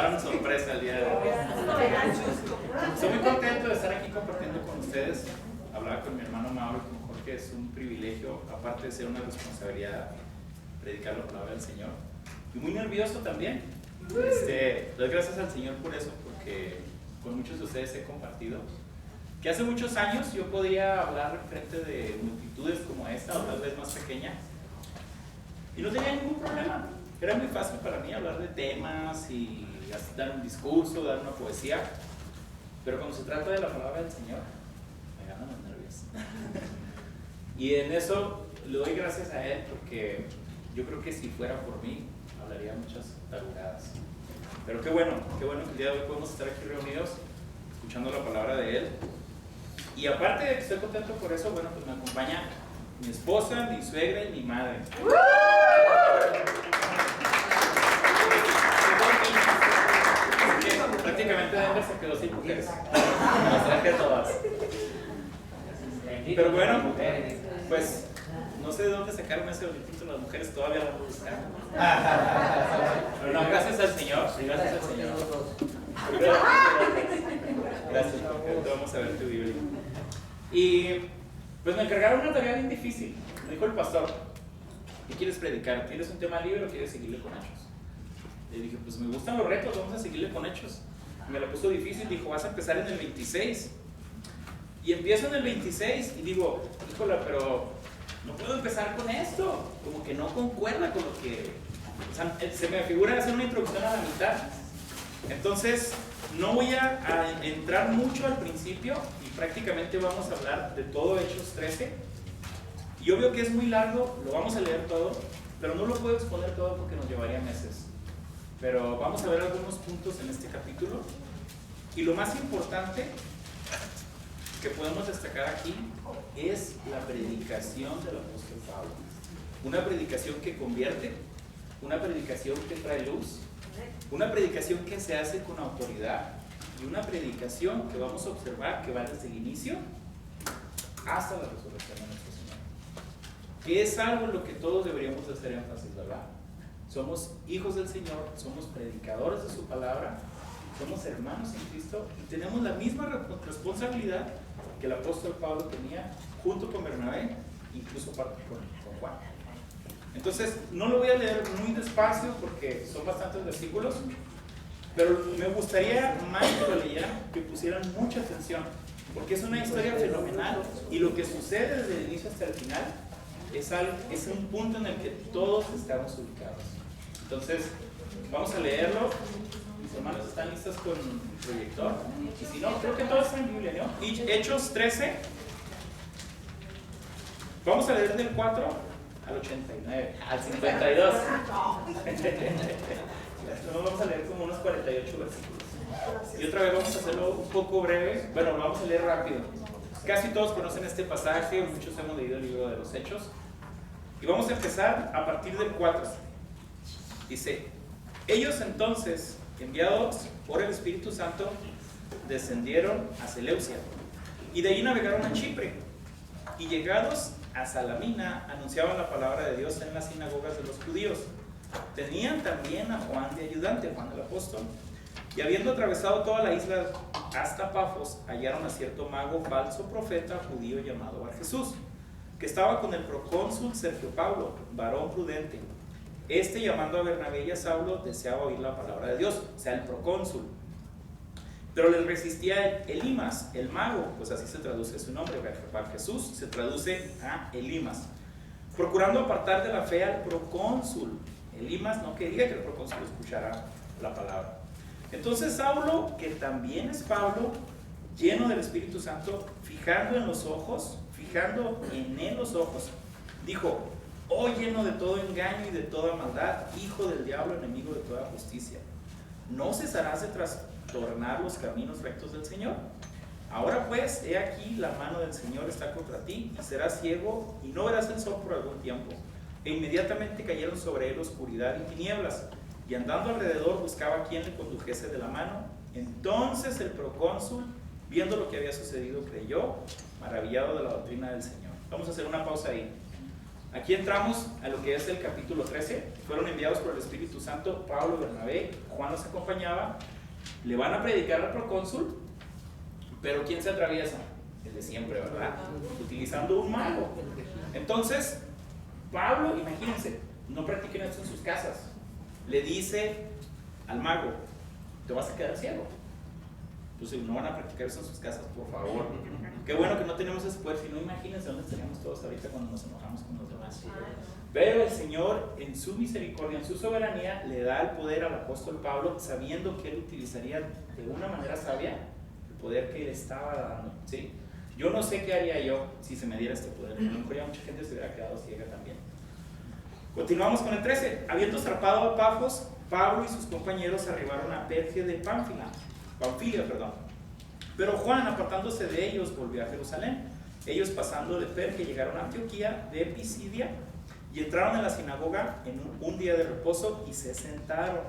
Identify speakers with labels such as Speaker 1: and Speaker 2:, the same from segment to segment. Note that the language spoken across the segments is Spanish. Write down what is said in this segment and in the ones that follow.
Speaker 1: agarraron sorpresa el día de hoy. Estoy muy contento de estar aquí compartiendo con ustedes. Hablaba con mi hermano Mauro y con Jorge, es un privilegio, aparte de ser una responsabilidad, predicar la palabra del Señor. Y muy nervioso también. Doy gracias al Señor por eso, porque con muchos de ustedes he compartido que hace muchos años yo podía hablar frente de multitudes como esta, o tal vez más pequeña, y no tenía ningún problema. Era muy fácil para mí hablar de temas y dar un discurso, dar una poesía, pero cuando se trata de la palabra del Señor, me ganan los nervios. Y en eso le doy gracias a Él, porque yo creo que si fuera por mí, hablaría muchas tarugadas. Pero qué bueno que el día de hoy podemos estar aquí reunidos, escuchando la palabra de Él. Y aparte de que estoy contento por eso, bueno, pues me acompaña mi esposa, mi suegra y mi madre. Prácticamente Denver se quedó sin mujeres. Las traje a todas. Pero bueno, pues no sé de dónde sacaron ese título, las mujeres todavía lo buscan. Pero no, gracias al Señor. Gracias al Señor. Gracias, porque vamos a ver tu Biblia. Y pues me encargaron una tarea bien difícil. Me dijo el pastor: ¿qué quieres predicar? ¿Quieres un tema libre o quieres seguirle con hechos? Le dije, pues me gustan los retos, vamos a seguirle con hechos. Me la puso difícil, dijo, vas a empezar en el 26. Y empiezo en el 26 y digo, híjola, pero no puedo empezar con esto. Como que no concuerda con lo que... O sea, se me figura hacer una introducción a la mitad. Entonces, no voy a entrar mucho al principio y prácticamente vamos a hablar de todo Hechos 13. Y obvio que es muy largo, lo vamos a leer todo, pero no lo puedo exponer todo porque nos llevaría meses. Pero vamos a ver algunos puntos en este capítulo. Y lo más importante que podemos destacar aquí es la predicación del apóstol Pablo. Una predicación que convierte, una predicación que trae luz, una predicación que se hace con autoridad y una predicación que vamos a observar que va desde el inicio hasta la resurrección de nuestro Señor. Que es algo en lo que todos deberíamos de hacer énfasis, ¿verdad? Somos hijos del Señor, somos predicadores de su palabra, somos hermanos en Cristo y tenemos la misma responsabilidad que el apóstol Pablo tenía junto con Bernabé, incluso parte con Juan. Entonces, no lo voy a leer muy despacio porque son bastantes versículos, pero me gustaría más que lo leyeran, que pusieran mucha atención, porque es una historia fenomenal y lo que sucede desde el inicio hasta el final es un punto en el que todos estamos ubicados. Entonces, vamos a leerlo. Mis hermanos están listos con el proyector. Y si no, creo que todos están en Biblia, ¿no? Hechos 13. Vamos a leer del 4 al 89, al 52. Vamos a leer como unos 48 versículos. Y otra vez vamos a hacerlo un poco breve. Bueno, lo vamos a leer rápido. Casi todos conocen este pasaje, muchos hemos leído el libro de los Hechos. Y vamos a empezar a partir del 4. Dice: ellos entonces, enviados por el Espíritu Santo, descendieron a Seleucia y de ahí navegaron a Chipre, y llegados a Salamina anunciaban la palabra de Dios en las sinagogas de los judíos. Tenían también a Juan de ayudante, Juan el apóstol, y habiendo atravesado toda la isla hasta Pafos, hallaron a cierto mago falso profeta judío llamado Barjesús, que estaba con el procónsul Sergio Paulo, varón prudente. Este, llamando a Bernabé y a Saulo, deseaba oír la palabra de Dios, o sea, el procónsul. Pero les resistía Elimas, el mago, pues así se traduce su nombre, Jesús se traduce a Elimas, procurando apartar de la fe al procónsul. Elimas no quería que el procónsul escuchara la palabra. Entonces Saulo, que también es Pablo, lleno del Espíritu Santo, fijando en él los ojos, dijo: oh, lleno de todo engaño y de toda maldad, hijo del diablo, enemigo de toda justicia, ¿no cesarás de trastornar los caminos rectos del Señor? Ahora pues, he aquí, la mano del Señor está contra ti, y serás ciego y no verás el sol por algún tiempo. E inmediatamente cayeron sobre él oscuridad y tinieblas, y andando alrededor buscaba a quien le condujese de la mano. Entonces el procónsul, viendo lo que había sucedido, creyó, maravillado de la doctrina del Señor. Vamos a hacer una pausa ahí. Aquí entramos a lo que es el capítulo 13. Fueron enviados por el Espíritu Santo Pablo, Bernabé, Juan los acompañaba. Le van a predicar al procónsul, pero ¿quién se atraviesa? El de siempre, ¿verdad? Utilizando un mago. Entonces, Pablo, imagínense, no practiquen esto en sus casas. Le dice al mago, te vas a quedar ciego. Entonces, no van a practicar eso en sus casas, por favor. Qué bueno que no tenemos ese poder, si no, imagínense dónde estaríamos todos ahorita cuando nos enojamos con los demás. Pero el Señor, en su misericordia, en su soberanía, le da el poder al apóstol Pablo, sabiendo que él utilizaría de una manera sabia el poder que él estaba dando, ¿sí? Yo no sé qué haría yo si se me diera este poder. A lo mejor ya mucha gente se hubiera quedado ciega también. Continuamos con el 13. Habiendo zarpado a Pafos, Pablo y sus compañeros arribaron a Perge de Pamfilia. Pero Juan, apartándose de ellos, volvió a Jerusalén. Ellos, pasando de Perge, llegaron a Antioquía de Pisidia y entraron en la sinagoga en un día de reposo y se sentaron.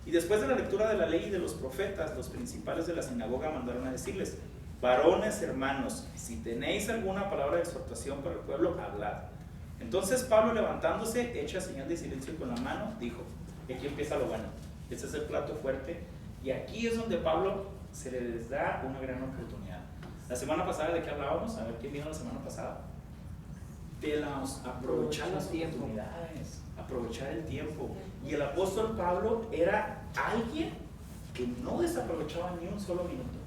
Speaker 1: Y después de la lectura de la ley y de los profetas, los principales de la sinagoga mandaron a decirles: varones hermanos, si tenéis alguna palabra de exhortación para el pueblo, hablad. Entonces Pablo, levantándose, hecha señal de silencio con la mano, dijo, y aquí empieza lo bueno, este es el plato fuerte, y aquí es donde Pablo se les da una gran oportunidad. La semana pasada, ¿de qué hablábamos? A ver, ¿quién vino la semana pasada? De aprovechar las oportunidades, aprovechar el tiempo. Y el apóstol Pablo era alguien que no desaprovechaba ni un solo minuto.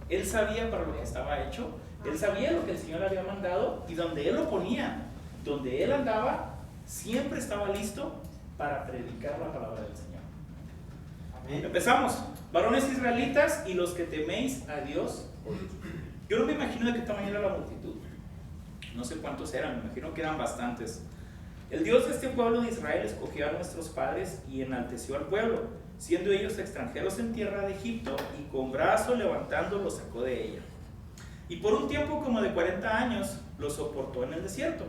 Speaker 1: Él sabía para lo que estaba hecho, él sabía lo que el Señor le había mandado, y donde él lo ponía, donde él andaba, siempre estaba listo para predicar la palabra del Señor. Amén. Empezamos. Varones israelitas y los que teméis a Dios. Yo no me imagino de qué tamaño era la multitud. No sé cuántos eran, me imagino que eran bastantes. El Dios de este pueblo de Israel escogió a nuestros padres y enalteció al pueblo, siendo ellos extranjeros en tierra de Egipto, y con brazo levantando los sacó de ella. Y por un tiempo como de 40 años los soportó en el desierto.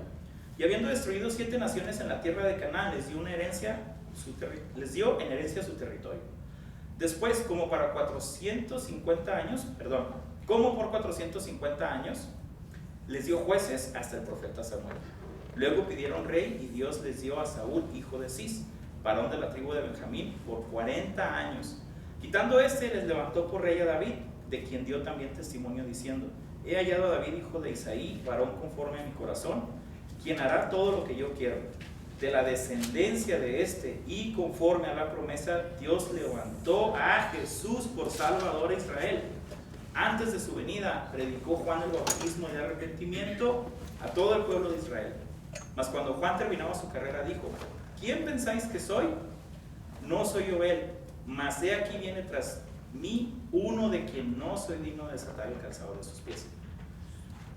Speaker 1: Y habiendo destruido 7 naciones en la tierra de Canaán, les dio en herencia su territorio. Después, como por 450 años, les dio jueces hasta el profeta Samuel. Luego pidieron rey, y Dios les dio a Saúl, hijo de Cis, varón de la tribu de Benjamín, por 40 años. Quitando les levantó por rey a David, de quien dio también testimonio diciendo: he hallado a David, hijo de Isaí, varón conforme a mi corazón, quien hará todo lo que yo quiero. De la descendencia de y conforme a la promesa, Dios levantó a Jesús por Salvador a Israel. Antes de su venida, predicó Juan el bautismo de arrepentimiento a todo el pueblo de Israel. Mas cuando Juan terminaba su carrera, dijo: ¿quién pensáis que soy? No soy yo él, mas he aquí viene tras mí uno de quien no soy digno de desatar el calzado de sus pies.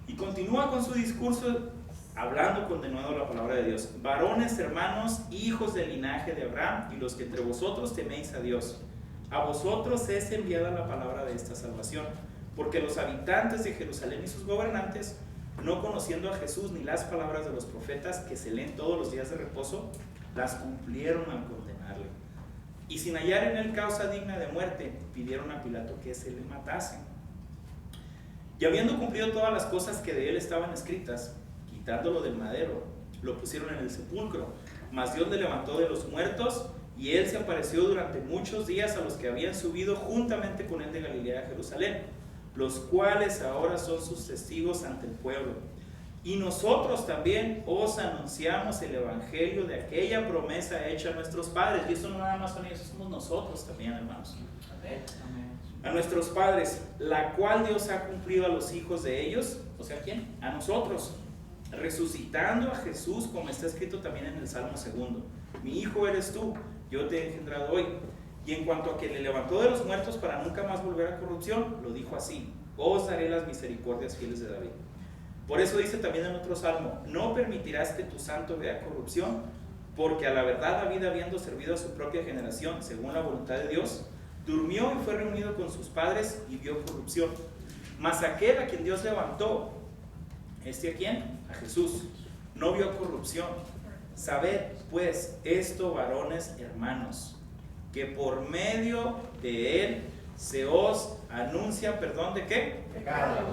Speaker 1: Y continúa con su discurso, hablando con de nuevo la palabra de Dios. Varones, hermanos, hijos del linaje de Abraham, y los que entre vosotros teméis a Dios, a vosotros es enviada la palabra de esta salvación, porque los habitantes de Jerusalén y sus gobernantes, no conociendo a Jesús ni las palabras de los profetas que se leen todos los días de reposo, las cumplieron al condenarle. Y sin hallar en él causa digna de muerte, pidieron a Pilato que se le matase. Y habiendo cumplido todas las cosas que de él estaban escritas, quitándolo del madero, lo pusieron en el sepulcro. Mas Dios le levantó de los muertos, y él se apareció durante muchos días a los que habían subido juntamente con él de Galilea a Jerusalén, los cuales ahora son sus testigos ante el pueblo. Y nosotros también os anunciamos el evangelio de aquella promesa hecha a nuestros padres. Y eso no nada más son ellos, somos nosotros también, hermanos. A nuestros padres, la cual Dios ha cumplido a los hijos de ellos. O sea, ¿quién? A nosotros, resucitando a Jesús, como está escrito también en el Salmo 2. Mi hijo eres tú, yo te he engendrado hoy. Y en cuanto a que le levantó de los muertos para nunca más volver a corrupción, lo dijo así: os daré las misericordias fieles de David. Por eso dice también en otro salmo: no permitirás que tu santo vea corrupción, porque a la verdad David, habiendo servido a su propia generación según la voluntad de Dios, durmió y fue reunido con sus padres y vio corrupción. Mas aquel a quien Dios levantó, ¿a quién? A Jesús, no vio corrupción. Sabed pues esto, varones hermanos, que por medio de él se os anuncia perdón de ¿qué?
Speaker 2: Pecados.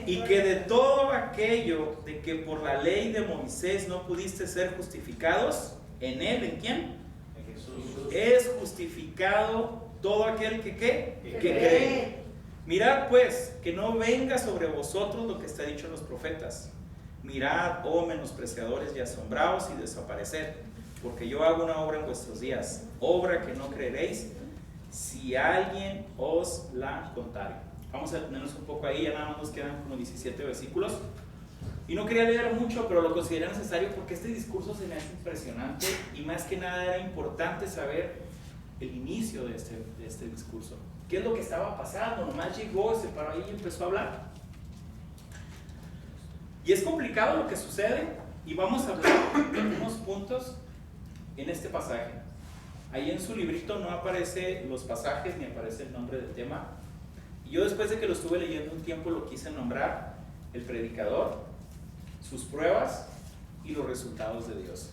Speaker 1: Y que de todo aquello de que por la ley de Moisés no pudiste ser justificados, en él, ¿en quién?
Speaker 2: En Jesús.
Speaker 1: Es justificado todo aquel que ¿qué?
Speaker 2: Que
Speaker 1: cree. Mirad pues, que no venga sobre vosotros lo que está dicho en los profetas. Mirad, oh menospreciadores, y asombraos y desapareced, porque yo hago una obra en vuestros días, obra que no creeréis, si alguien os la contare. Vamos a detenernos un poco ahí, ya nada más nos quedan como 17 versículos. Y no quería leer mucho, pero lo consideré necesario porque este discurso se me hace impresionante y más que nada era importante saber el inicio de este discurso. ¿Qué es lo que estaba pasando? Nomás llegó, se paró ahí y empezó a hablar. Y es complicado lo que sucede y vamos a hablar de unos puntos en este pasaje. Ahí en su librito no aparecen los pasajes ni aparece el nombre del tema. Y yo después de que lo estuve leyendo un tiempo lo quise nombrar el predicador, sus pruebas y los resultados de Dios.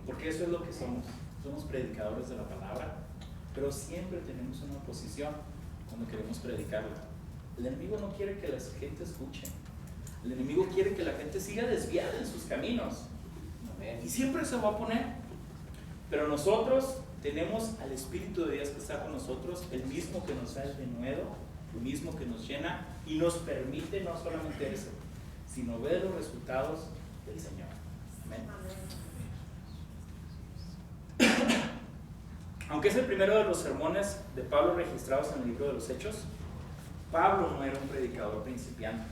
Speaker 1: Porque eso es lo que somos. Somos predicadores de la palabra, pero siempre tenemos una oposición cuando queremos predicarla. El enemigo no quiere que la gente escuche. El enemigo quiere que la gente siga desviada en sus caminos. Y siempre se va a poner. Pero nosotros tenemos al Espíritu de Dios que está con nosotros, el mismo que nos da el denuedo, el mismo que nos llena y nos permite no solamente eso, sino ver los resultados del Señor. Amén. Aunque es el primero de los sermones de Pablo registrados en el libro de los Hechos, Pablo no era un predicador principiante.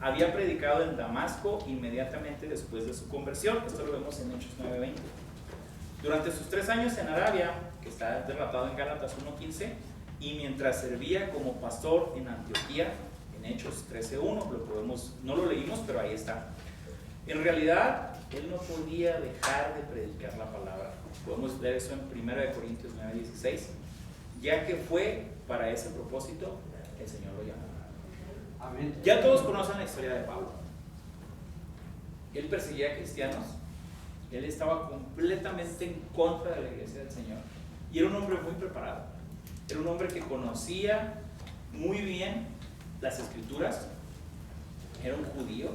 Speaker 1: Había predicado en Damasco inmediatamente después de su conversión. Esto lo vemos en Hechos 9:20. Durante sus 3 años en Arabia, que está relatado en Gálatas 1:15, y mientras servía como pastor en Antioquía, en Hechos 13:1, no lo leímos, pero ahí está. En realidad, él no podía dejar de predicar la palabra. Podemos ver eso en 1 Corintios 9:16, ya que fue para ese propósito el Señor lo llamó.
Speaker 2: Amén.
Speaker 1: Ya todos conocen la historia de Pablo. Él perseguía a cristianos, él estaba completamente en contra de la iglesia del Señor y era un hombre muy preparado. Era un hombre que conocía muy bien las escrituras, era un judío,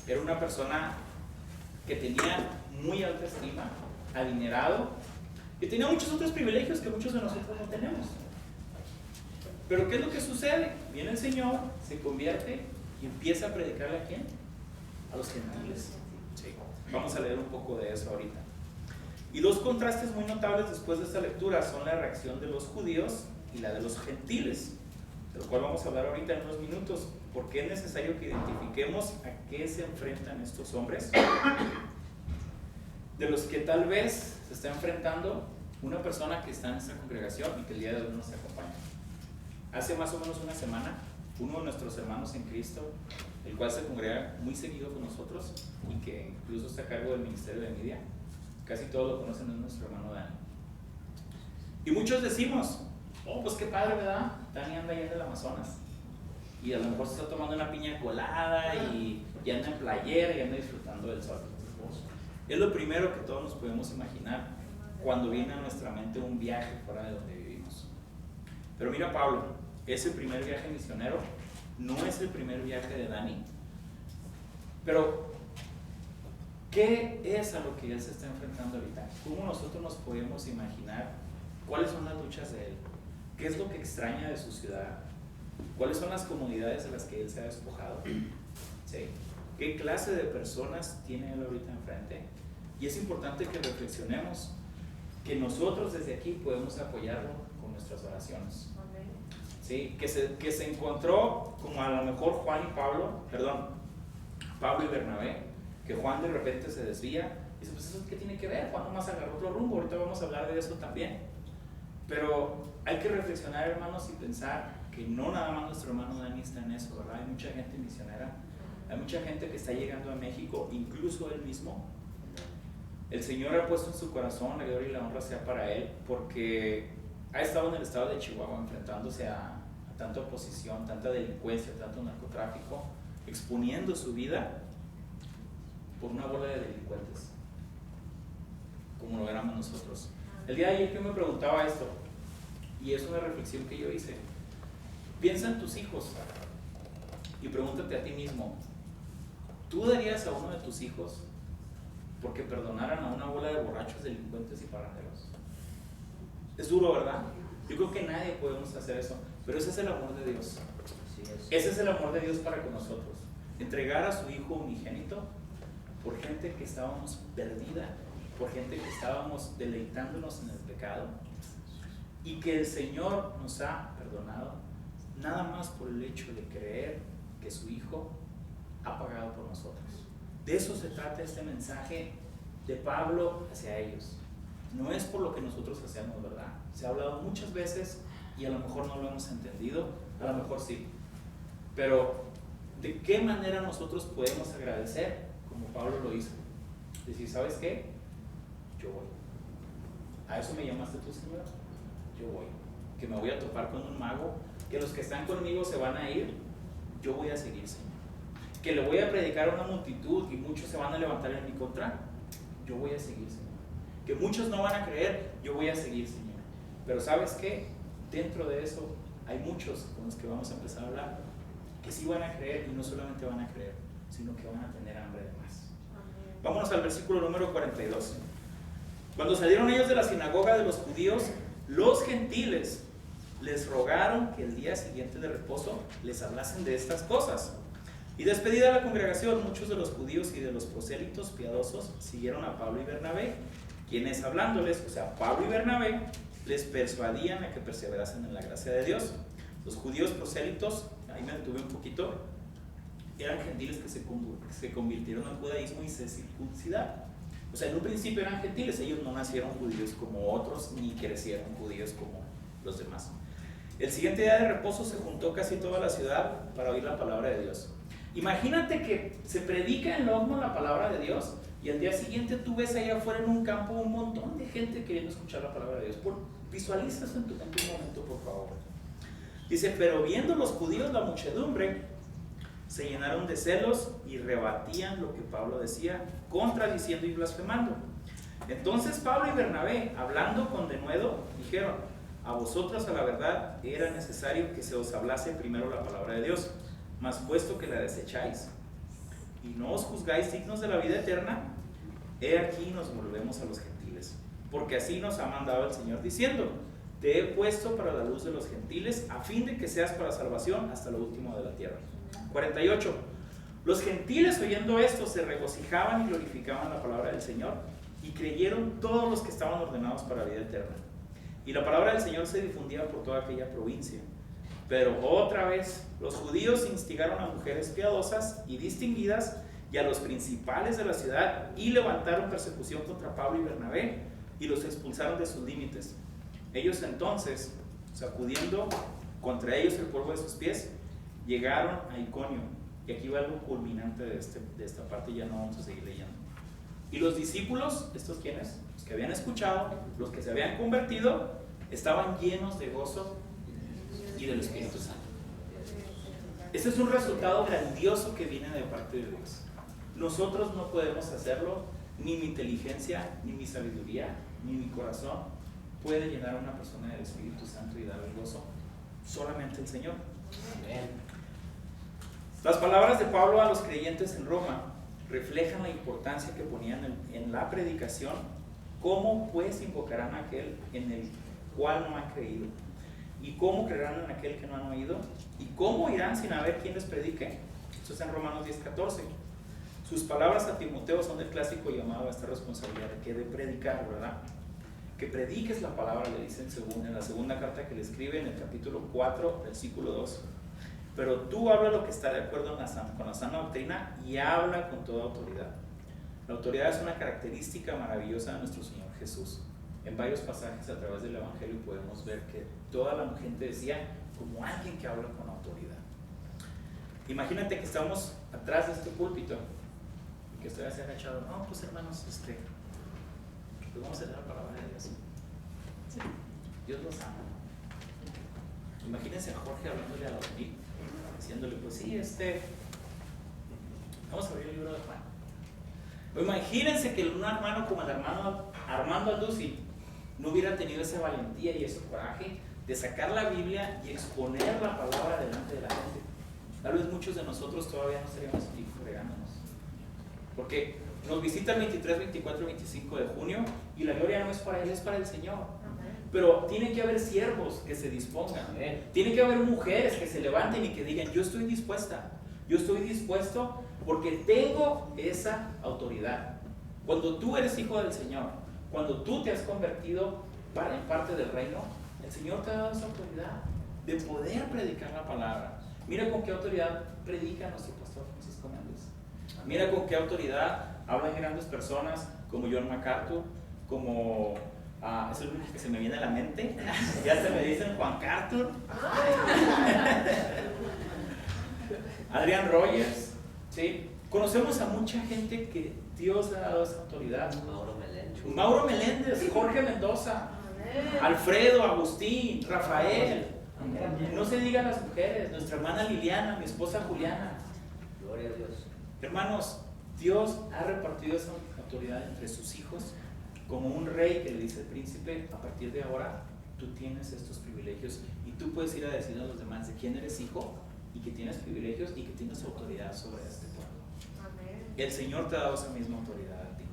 Speaker 1: era una persona que tenía muy alta estima, adinerado, y tenía muchos otros privilegios que muchos de nosotros no tenemos. Pero ¿qué es lo que sucede? Viene el Señor, se convierte y empieza a predicarle ¿a quién? A los gentiles. Sí. Vamos a leer un poco de eso ahorita. Y dos contrastes muy notables después de esta lectura son la reacción de los judíos y la de los gentiles, de lo cual vamos a hablar ahorita en unos minutos, porque es necesario que identifiquemos a qué se enfrentan estos hombres, de los que tal vez se está enfrentando una persona que está en esta congregación y que el día de hoy nos acompaña. Hace más o menos una semana, uno de nuestros hermanos en Cristo, el cual se congrega muy seguido con nosotros y que incluso está a cargo del ministerio de media, casi todos lo conocen, es nuestro hermano Dani. Y muchos decimos, oh, pues qué padre, ¿verdad? Dani anda allá en el Amazonas y a lo mejor se está tomando una piña colada y anda en playera y anda disfrutando del sol. Es lo primero que todos nos podemos imaginar cuando viene a nuestra mente un viaje fuera de donde vivimos. Pero mira Pablo, ese primer viaje misionero no es el primer viaje de Dani. Pero, ¿qué es a lo que él se está enfrentando ahorita? ¿Cómo nosotros nos podemos imaginar cuáles son las luchas de él? ¿Qué es lo que extraña de su ciudad? ¿Cuáles son las comodidades de las que él se ha despojado? ¿Sí? ¿Qué clase de personas tiene él ahorita enfrente? Y es importante que reflexionemos que nosotros desde aquí podemos apoyarlo con nuestras oraciones. ¿Sí? Que se encontró como a lo mejor Pablo y Bernabé, que Juan de repente se desvía y dice, pues eso qué tiene que ver, Juan nomás agarró otro rumbo, ahorita vamos a hablar de eso también. Pero hay que reflexionar, hermanos, y pensar que no nada más nuestro hermano Dani está en eso, ¿verdad? Hay mucha gente misionera, hay mucha gente que está llegando a México, incluso él mismo. El Señor ha puesto en su corazón, la gloria y la honra sea para él, porque ha estado en el estado de Chihuahua enfrentándose a tanta oposición, tanta delincuencia, tanto narcotráfico, exponiendo su vida por una bola de delincuentes, como lo éramos nosotros. El día de ayer yo me preguntaba esto, y es una reflexión que yo hice. Piensa en tus hijos y pregúntate a ti mismo, ¿tú darías a uno de tus hijos porque perdonaran a una bola de borrachos, delincuentes y parranderos? Es duro, ¿verdad? Yo creo que nadie podemos hacer eso, pero ese es el amor de Dios. Ese es el amor de Dios para con nosotros. Entregar a su Hijo unigénito por gente que estábamos perdida, por gente que estábamos deleitándonos en el pecado, y que el Señor nos ha perdonado nada más por el hecho de creer que su Hijo ha pagado por nosotros. De eso se trata este mensaje de Pablo hacia ellos. No es por lo que nosotros hacemos, ¿verdad? Se ha hablado muchas veces y a lo mejor no lo hemos entendido, a lo mejor sí. Pero, ¿de qué manera nosotros podemos agradecer como Pablo lo hizo? Decir, ¿sabes qué? Yo voy. ¿A eso me llamaste tú, Señor? Yo voy. Que me voy a topar con un mago, que los que están conmigo se van a ir, yo voy a seguir, Señor. Que le voy a predicar a una multitud y muchos se van a levantar en mi contra, yo voy a seguir, Señor. Que muchos no van a creer, yo voy a seguir, Señor. Pero ¿sabes qué? Dentro de eso hay muchos con los que vamos a empezar a hablar que sí van a creer, y no solamente van a creer, sino que van a tener hambre de más. Vámonos al versículo número 42. Cuando salieron ellos de la sinagoga de los judíos, los gentiles les rogaron que el día siguiente de reposo les hablasen de estas cosas. Y despedida la congregación, muchos de los judíos y de los prosélitos piadosos siguieron a Pablo y Bernabé, quienes hablándoles, o sea, Pablo y Bernabé, les persuadían a que perseverasen en la gracia de Dios. Los judíos prosélitos, ahí me detuve un poquito, eran gentiles que se convirtieron al judaísmo y se circuncidaron. O sea, en un principio eran gentiles, ellos no nacieron judíos como otros, ni crecieron judíos como los demás. El siguiente día de reposo se juntó casi toda la ciudad para oír la palabra de Dios. Imagínate que se predica en Logmo la palabra de Dios y al día siguiente tú ves allá afuera en un campo un montón de gente queriendo escuchar la palabra de Dios. Visualiza eso en tu momento, por favor. Dice, pero viendo los judíos la muchedumbre, se llenaron de celos y rebatían lo que Pablo decía, contradiciendo y blasfemando. Entonces Pablo y Bernabé, hablando con denuedo, dijeron, a vosotros a la verdad era necesario que se os hablase primero la palabra de Dios, mas puesto que la desecháis y no os juzgáis dignos de la vida eterna, he aquí nos volvemos a los gentiles, porque así nos ha mandado el Señor diciendo, te he puesto para la luz de los gentiles, a fin de que seas para salvación hasta lo último de la tierra. 48. Los gentiles oyendo esto se regocijaban y glorificaban la palabra del Señor, y creyeron todos los que estaban ordenados para la vida eterna. Y la palabra del Señor se difundía por toda aquella provincia. Pero otra vez los judíos instigaron a mujeres piadosas y distinguidas y a los principales de la ciudad y levantaron persecución contra Pablo y Bernabé y los expulsaron de sus límites. Ellos entonces, sacudiendo contra ellos el polvo de sus pies, llegaron a Iconio. Y aquí va algo culminante de esta parte, ya no vamos a seguir leyendo. Y los discípulos, ¿estos quiénes? Los que habían escuchado, los que se habían convertido, estaban llenos de gozo y del Espíritu Santo. Este es un resultado grandioso que viene de parte de Dios. Nosotros no podemos hacerlo, ni mi inteligencia, ni mi sabiduría, ni mi corazón puede llenar a una persona del Espíritu Santo y darle gozo. Solamente el Señor. Amén. Las palabras de Pablo a los creyentes en Roma reflejan la importancia que ponían en la predicación. ¿Cómo pues invocarán a aquel en el cual no han creído? ¿Y cómo creerán en aquel que no han oído? ¿Y cómo irán sin haber quien les predique? Esto está en Romanos 10:14. Sus palabras a Timoteo son del clásico llamado a esta responsabilidad de predicar, ¿verdad? Que prediques la palabra, le dicen en la segunda carta que le escribe en el capítulo 4, versículo 2. Pero tú habla lo que está de acuerdo con la sana doctrina y habla con toda autoridad. La autoridad es una característica maravillosa de nuestro Señor Jesús. En varios pasajes a través del Evangelio podemos ver que toda la gente decía como alguien que habla con autoridad. Imagínate que estamos atrás de este púlpito y que estoy así agachado. No, pues hermanos, pues vamos a leer la palabra de Dios. Sí. Dios los ama. Imagínense a Jorge hablándole a los mil, diciéndole, pues sí, vamos a abrir el libro de Juan. O imagínense que un hermano como el hermano Armando Alducin no hubiera tenido esa valentía y ese coraje de sacar la Biblia y exponer la palabra delante de la gente. Tal vez muchos de nosotros todavía no estaríamos aquí congregándonos, porque nos visita el 23, 24 y 25 de junio y la gloria no es para Él, es para el Señor. Pero tiene que haber siervos que se dispongan, tiene que haber mujeres que se levanten y que digan: yo estoy dispuesta, yo estoy dispuesto porque tengo esa autoridad. Cuando tú eres hijo del Señor, cuando tú te has convertido en parte del reino, el Señor te ha dado esa autoridad de poder predicar la palabra. Mira con qué autoridad predica nuestro pastor Francisco Méndez. Mira con qué autoridad hablan grandes personas como John MacArthur, como es el único que se me viene a la mente. Ya se me dicen Juan Cartur, Adrian Rogers, ¿sí? Conocemos a mucha gente que Dios le ha dado esa autoridad. Mauro Meléndez, Jorge Mendoza, Alfredo, Agustín, Rafael. No se digan las mujeres, nuestra hermana Liliana, mi esposa Juliana.
Speaker 2: Gloria a Dios.
Speaker 1: Hermanos, Dios ha repartido esa autoridad entre sus hijos como un rey que le dice al príncipe: a partir de ahora tú tienes estos privilegios y tú puedes ir a decir a los demás de quién eres hijo y que tienes privilegios y que tienes autoridad sobre este pueblo. Amén. El Señor te ha dado esa misma autoridad a ti.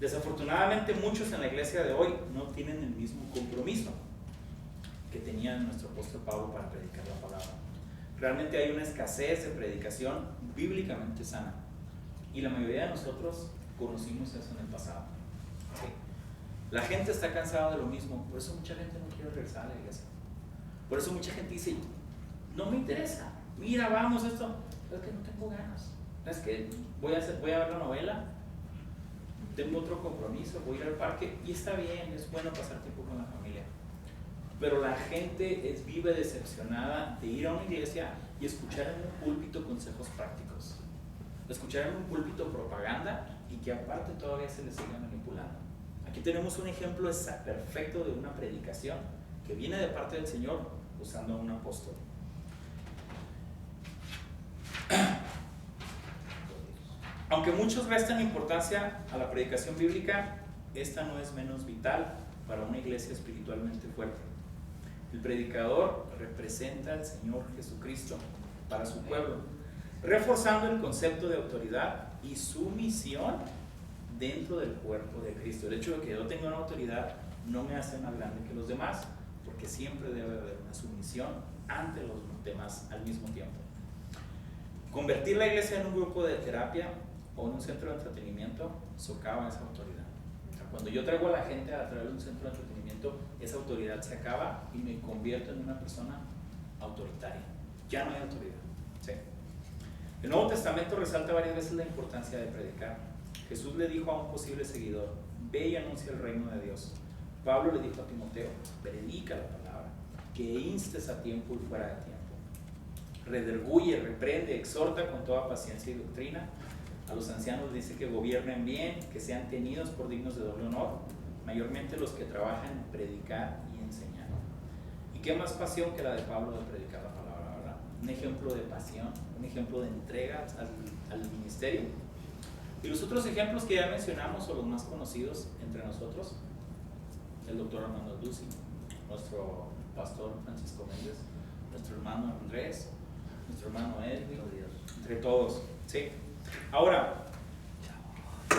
Speaker 1: Desafortunadamente muchos en la iglesia de hoy no tienen el mismo compromiso que tenía nuestro apóstol Pablo para predicar la palabra. Realmente hay una escasez de predicación bíblicamente sana y la mayoría de nosotros conocimos eso en el pasado. ¿Sí? La gente está cansada de lo mismo, por eso mucha gente no quiere regresar a la iglesia. Por eso mucha gente dice: no me interesa, mira, vamos esto. Es que no tengo ganas, es que voy a ver la novela, tengo otro compromiso, voy a ir al parque, y está bien, es bueno pasar tiempo con la familia. Pero la gente vive decepcionada de ir a una iglesia y escuchar en un púlpito consejos prácticos, escuchar en un púlpito propaganda y que aparte todavía se les siga manipulando. Aquí tenemos un ejemplo perfecto de una predicación que viene de parte del Señor usando a un apóstol. Aunque muchos restan importancia a la predicación bíblica, esta no es menos vital para una iglesia espiritualmente fuerte. El predicador representa al Señor Jesucristo para su pueblo, reforzando el concepto de autoridad y su misión dentro del cuerpo de Cristo. El hecho de que yo tenga una autoridad no me hace más grande que los demás, porque siempre debe haber una sumisión ante los demás al mismo tiempo. Convertir la iglesia en un grupo de terapia o en un centro de entretenimiento socava esa autoridad. O sea, cuando yo traigo a la gente a través de un centro de entretenimiento, esa autoridad se acaba y me convierto en una persona autoritaria. Ya no hay autoridad. ¿Sí? El Nuevo Testamento resalta varias veces la importancia de predicar. Jesús le dijo a un posible seguidor: ve y anuncia el reino de Dios. Pablo le dijo a Timoteo: predica la palabra, que instes a tiempo y fuera de tiempo. Redarguye, reprende, exhorta con toda paciencia y doctrina. A los ancianos dice que gobiernen bien, que sean tenidos por dignos de doble honor, mayormente los que trabajan en predicar y enseñar. ¿Y qué más pasión que la de Pablo de predicar la palabra, verdad? Un ejemplo de pasión, un ejemplo de entrega al ministerio. Y los otros ejemplos que ya mencionamos, o los más conocidos entre nosotros: el doctor Armando Ducey, nuestro pastor Francisco Méndez, nuestro hermano Andrés, nuestro hermano Edwin, entre todos. ¿Sí? Ahora,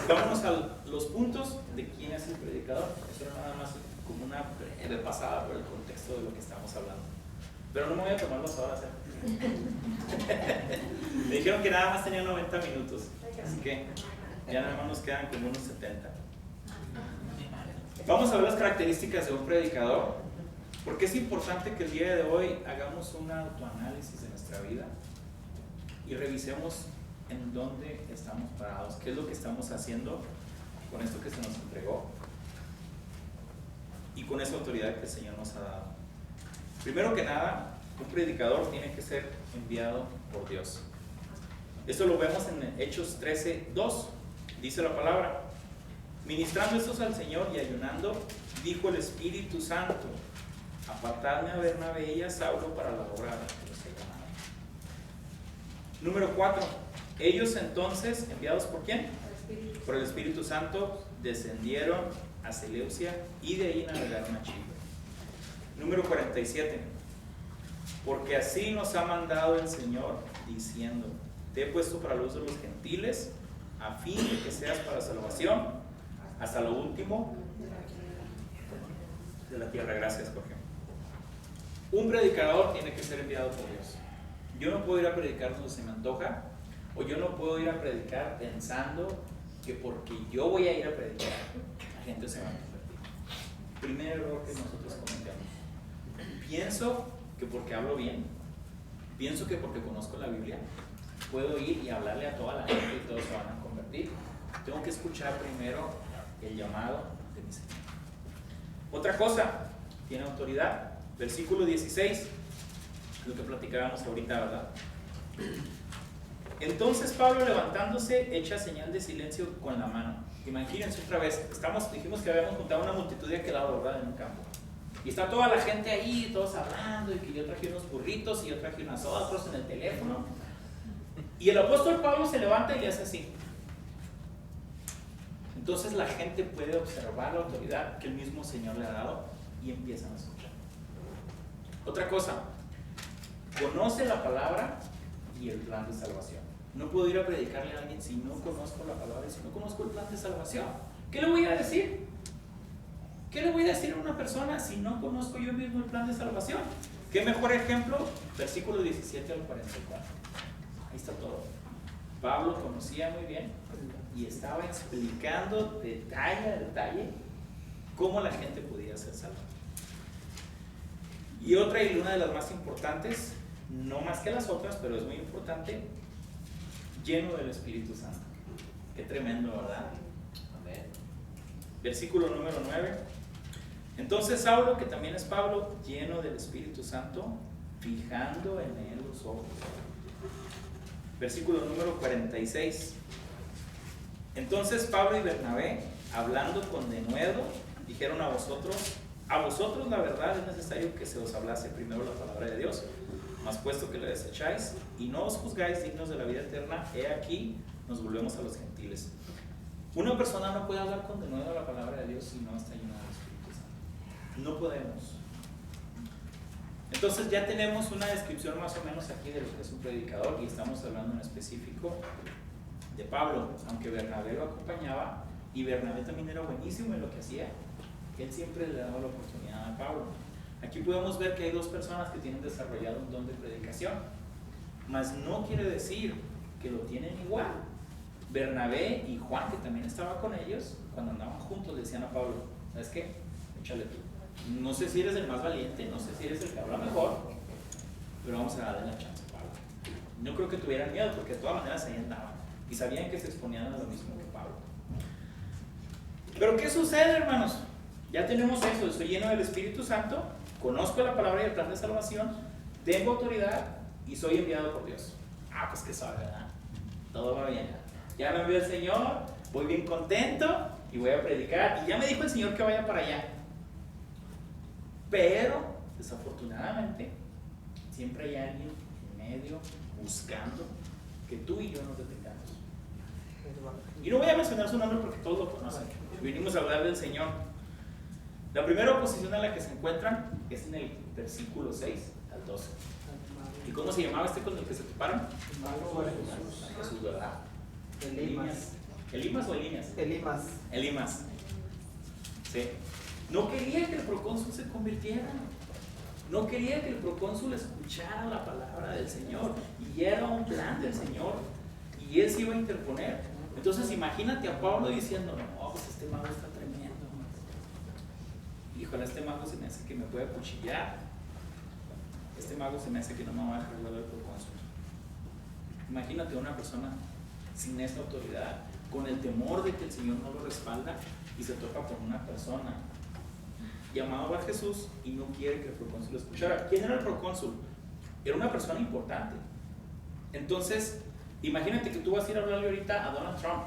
Speaker 1: vámonos a los puntos de quién es el predicador. Esto era nada más como una breve pasada por el contexto de lo que estamos hablando. Pero no me voy a tomar las horas. Me dijeron que nada más tenía 90 minutos, así que ya nada más nos quedan como unos 70. Vamos a ver las características de un predicador, porque es importante que el día de hoy hagamos un autoanálisis de nuestra vida y revisemos en dónde estamos parados, qué es lo que estamos haciendo con esto que se nos entregó y con esa autoridad que el Señor nos ha dado. Primero que nada, un predicador tiene que ser enviado por Dios. Esto lo vemos en Hechos 13:2. Dice la palabra: ministrando estos al Señor y ayunando, dijo el Espíritu Santo: apartadme a Bernabé y a Saulo para la obra que los he llamado. Número 4. Ellos entonces, enviados ¿por quién? Por el Espíritu Santo, descendieron a Seleucia y de ahí navegaron a Chipre. Número 47. Porque así nos ha mandado el Señor, diciendo: te he puesto para luz de los gentiles, a fin de que seas para salvación hasta lo último de la tierra. Gracias, Jorge. Un predicador tiene que ser enviado por Dios. Yo no puedo ir a predicar donde se me antoja, o yo no puedo ir a predicar pensando que porque yo voy a ir a predicar, la gente se va a convertir. Primer error que nosotros cometemos. Pienso que porque hablo bien, pienso que porque conozco la Biblia, puedo ir y hablarle a toda la gente y todos se van a convertir. Tengo que escuchar primero el llamado de mi Señor. Otra cosa, tiene autoridad. Versículo 16, lo que platicábamos ahorita, ¿verdad? Entonces Pablo, levantándose, echa señal de silencio con la mano. Imagínense otra vez, dijimos que habíamos juntado una multitud de aquel lado, ¿verdad? En un campo. Y está toda la gente ahí, todos hablando, y que yo traje unos burritos y yo traje unas sodas, otros en el teléfono. Y el apóstol Pablo se levanta y le hace así. Entonces la gente puede observar la autoridad que el mismo Señor le ha dado y empiezan a escuchar. Otra cosa, conoce la palabra y el plan de salvación. No puedo ir a predicarle a alguien si no conozco la palabra y si no conozco el plan de salvación. ¿Qué le voy a decir? ¿Qué le voy a decir a una persona si no conozco yo mismo el plan de salvación? ¿Qué mejor ejemplo? Versículo 17 al 44. Ahí está todo. Pablo conocía muy bien y estaba explicando detalle a detalle cómo la gente podía ser salva. Y otra, y una de las más importantes, no más que las otras, pero es muy importante, lleno del Espíritu Santo. Qué tremendo, ¿verdad? Amén. Versículo número 9. Entonces Saulo, que también es Pablo, lleno del Espíritu Santo, fijando en él los ojos. Versículo número 46. Entonces Pablo y Bernabé, hablando con denuedo, dijeron a vosotros la verdad es necesario que se os hablase primero la palabra de Dios, mas puesto que la desecháis y no os juzgáis dignos de la vida eterna, he aquí nos volvemos a los gentiles. Una persona no puede hablar con denuedo la palabra de Dios si no está llena del Espíritu Santo. No podemos. Entonces ya tenemos una descripción más o menos aquí de lo que es un predicador, y estamos hablando en específico de Pablo, aunque Bernabé lo acompañaba, y Bernabé también era buenísimo en lo que hacía. Él siempre le daba la oportunidad a Pablo. Aquí podemos ver que hay dos personas que tienen desarrollado un don de predicación, mas no quiere decir que lo tienen igual. Bernabé y Juan, que también estaba con ellos, cuando andaban juntos le decían a Pablo: ¿sabes qué? Échale tú. No sé si eres el más valiente, no sé si eres el que habla mejor, pero vamos a darle la chance a Pablo. No creo que tuvieran miedo, porque de todas maneras ahí andaban y sabían que se exponían a lo mismo que Pablo. Pero ¿qué sucede, hermanos? Ya tenemos eso, estoy lleno del Espíritu Santo, conozco la palabra y el plan de salvación, tengo autoridad y soy enviado por Dios. Ah, pues que sabe, ¿verdad? Todo va bien. Ya me envió el Señor, voy bien contento y voy a predicar. Y ya me dijo el Señor que vaya para allá. Pero, desafortunadamente, siempre hay alguien en medio buscando que tú y yo nos detengamos. Y no voy a mencionar su nombre porque todos lo conocen. Vinimos a hablar del Señor. La primera oposición en la que se encuentran es en el versículo 6 al 12. ¿Y cómo se llamaba este con el que se toparon? Jesús, ¿verdad?
Speaker 2: Elimas.
Speaker 1: ¿Elimas o Elimas?
Speaker 2: Elimas.
Speaker 1: Elimas. Sí. No quería que el procónsul se convirtiera. No quería que el procónsul escuchara la palabra del Señor. Y era un plan del Señor. Y él se iba a interponer. Entonces imagínate a Pablo diciendo: no, pues este mago está tremendo. Híjole, este mago se me hace que me puede acuchillar. Este mago se me hace que no me va a dejar ver al procónsul. Imagínate a una persona sin esta autoridad, con el temor de que el Señor no lo respalda, y se topa con una persona llamado a Jesús y no quiere que el procónsul lo escuchara. ¿Quién era el procónsul? Era una persona importante. Entonces, imagínate que tú vas a ir a hablarle ahorita a Donald Trump.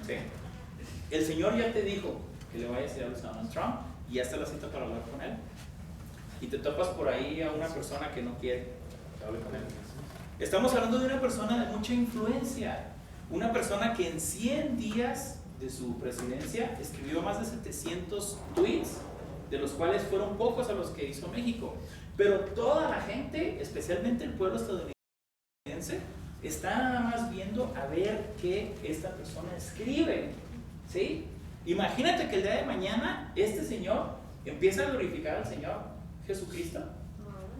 Speaker 1: ¿Sí? El Señor ya te dijo que le vayas a ir a hablar a Donald Trump y ya está la cita para hablar con él. Y te topas por ahí a una persona que no quiere que hable con él. Estamos hablando de una persona de mucha influencia. Una persona que en 100 días de su presidencia escribió más de 700 tweets de los cuales fueron pocos a los que hizo México. Pero toda la gente, especialmente el pueblo estadounidense, está nada más viendo a ver qué esta persona escribe, ¿sí? Imagínate que el día de mañana este señor empieza a glorificar al Señor Jesucristo.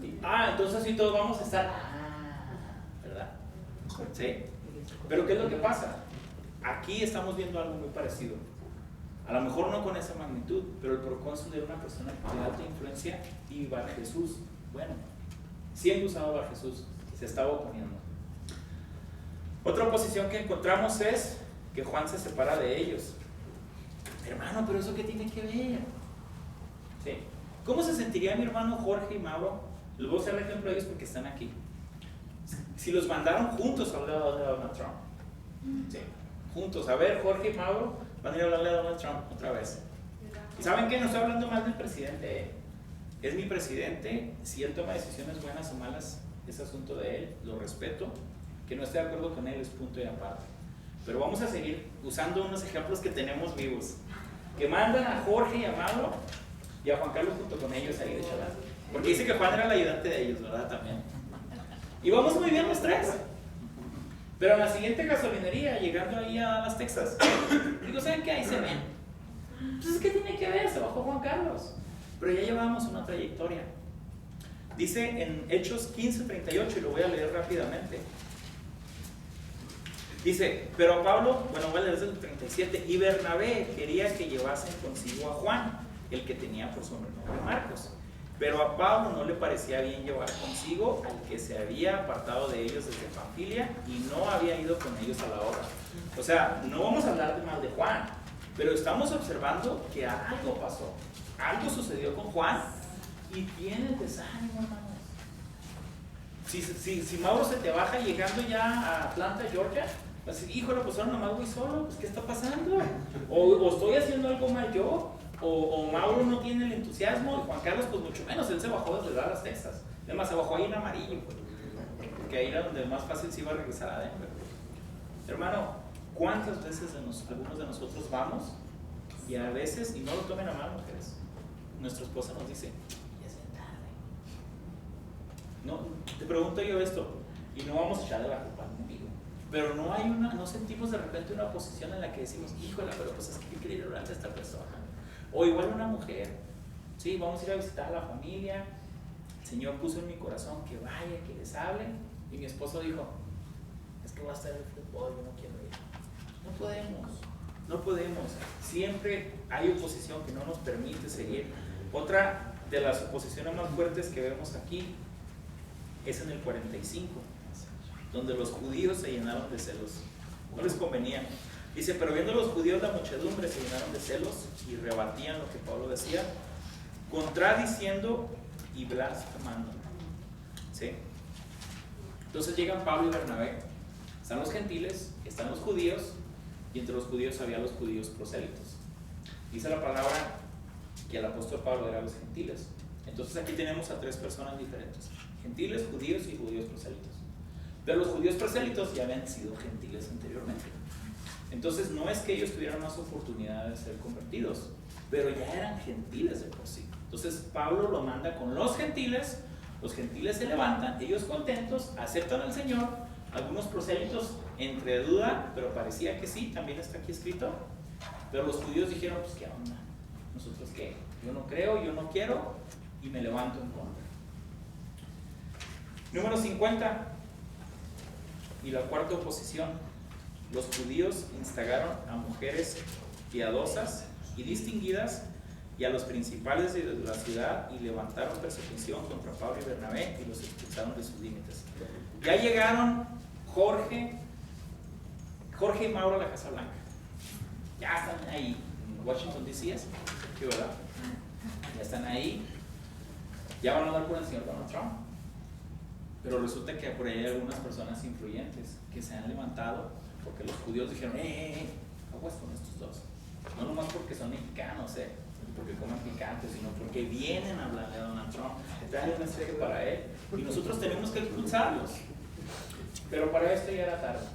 Speaker 1: Entonces sí todos vamos a estar, ¿verdad? ¿Sí? Pero ¿qué es lo que pasa? Aquí estamos viendo algo muy parecido. A lo mejor no con esa magnitud, pero el procónsul era una persona de alta influencia y Bar Jesús, bueno, siendo usado Bar Jesús, se estaba oponiendo. Otra oposición que encontramos es que Juan se separa de ellos. Hermano, pero ¿eso qué tiene que ver? ¿Sí? ¿Cómo se sentiría mi hermano Jorge y Mauro? Les voy a hacer ejemplo de ellos porque están aquí. Si los mandaron juntos a hablar de Donald Trump. ¿Sí? Juntos, a ver, Jorge y Mauro van a ir a hablarle a Donald Trump otra vez. ¿Y saben qué? No estoy hablando más del presidente. Es mi presidente. Si él toma decisiones buenas o malas, es asunto de él. Lo respeto. Que no esté de acuerdo con él es punto y aparte. Pero vamos a seguir usando unos ejemplos que tenemos vivos. Que mandan a Jorge y a Mauro y a Juan Carlos junto con ellos ahí de chalán. Porque dice que Juan era el ayudante de ellos, ¿verdad? También. Y vamos muy bien los tres. Pero en la siguiente gasolinería, llegando ahí a Dallas, Texas, digo, ¿saben qué? Ahí se ven. Entonces, ¿qué tiene que ver? Se bajó Juan Carlos. Pero ya llevábamos una trayectoria. Dice en Hechos 15:38, y lo voy a leer rápidamente. Dice, pero a Pablo, bueno, voy a leer desde el 37, y Bernabé quería que llevasen consigo a Juan, el que tenía por sobrenombre Marcos. Pero a Pablo no le parecía bien llevar consigo al que se había apartado de ellos desde Panfilia y no había ido con ellos a la obra. O sea, no vamos a hablar de mal de Juan, pero estamos observando que algo pasó. Algo sucedió con Juan y tiene desánimo, hermanos. Si Mauro se te baja llegando ya a Atlanta, Georgia, vas a decir, híjole, pues ahora nomás voy solo, pues ¿qué está pasando? O estoy haciendo algo mal yo. O Mauro no tiene el entusiasmo, y Juan Carlos pues mucho menos, él se bajó desde Dallas, Texas. Además se bajó ahí en amarillo, porque ahí era donde más fácil se iba a regresar a Denver. Hermano, ¿cuántas veces algunos de nosotros vamos y a veces, y no lo tomen a mal mujeres, nuestra esposa nos dice, ya es bien tarde? No, te pregunto yo esto, y no vamos a echarle la culpa al enemigo, pero no sentimos de repente una posición en la que decimos, híjole, pero pues es que yo quería hablar de esta persona. O igual una mujer, sí, vamos a ir a visitar a la familia, el Señor puso en mi corazón que vaya, que les hable, y mi esposo dijo, es que va a estar el fútbol, yo no quiero ir. No podemos, siempre hay oposición que no nos permite seguir. Otra de las oposiciones más fuertes que vemos aquí es en el 45, donde los judíos se llenaron de celos, no les convenía. Dice, pero viendo los judíos la muchedumbre se llenaron de celos y rebatían lo que Pablo decía, contradiciendo y blasfemando. ¿Sí? Entonces llegan Pablo y Bernabé, están los gentiles, están los judíos, y entre los judíos había los judíos prosélitos. Dice la palabra que el apóstol Pablo era los gentiles. Entonces aquí tenemos a tres personas diferentes, gentiles, judíos y judíos prosélitos. Pero los judíos prosélitos ya habían sido gentiles anteriormente. Entonces no es que ellos tuvieran más oportunidad de ser convertidos, pero ya eran gentiles de por sí. Entonces Pablo lo manda con los gentiles se levantan, ellos contentos, aceptan al Señor, algunos prosélitos entre duda, pero parecía que sí, también está aquí escrito, pero los judíos dijeron, pues qué onda, nosotros qué, yo no creo, yo no quiero, y me levanto en contra. Número 50, y la cuarta oposición. Los judíos instagaron a mujeres piadosas y distinguidas y a los principales de la ciudad y levantaron persecución contra Pablo y Bernabé y los expulsaron de sus límites. Ya llegaron Jorge y Mauro a la Casa Blanca. Ya están ahí en Washington DC, ¿sí, verdad? Ya están ahí. Ya van a hablar con el señor Donald Trump. Pero resulta que por ahí hay algunas personas influyentes que se han levantado porque los judíos dijeron, aguas con estos dos. No nomás porque son mexicanos, porque comen picante, sino porque vienen a hablarle a Donald Trump, traen un mensaje para él y nosotros tenemos que expulsarlos. Pero para esto ya era tarde.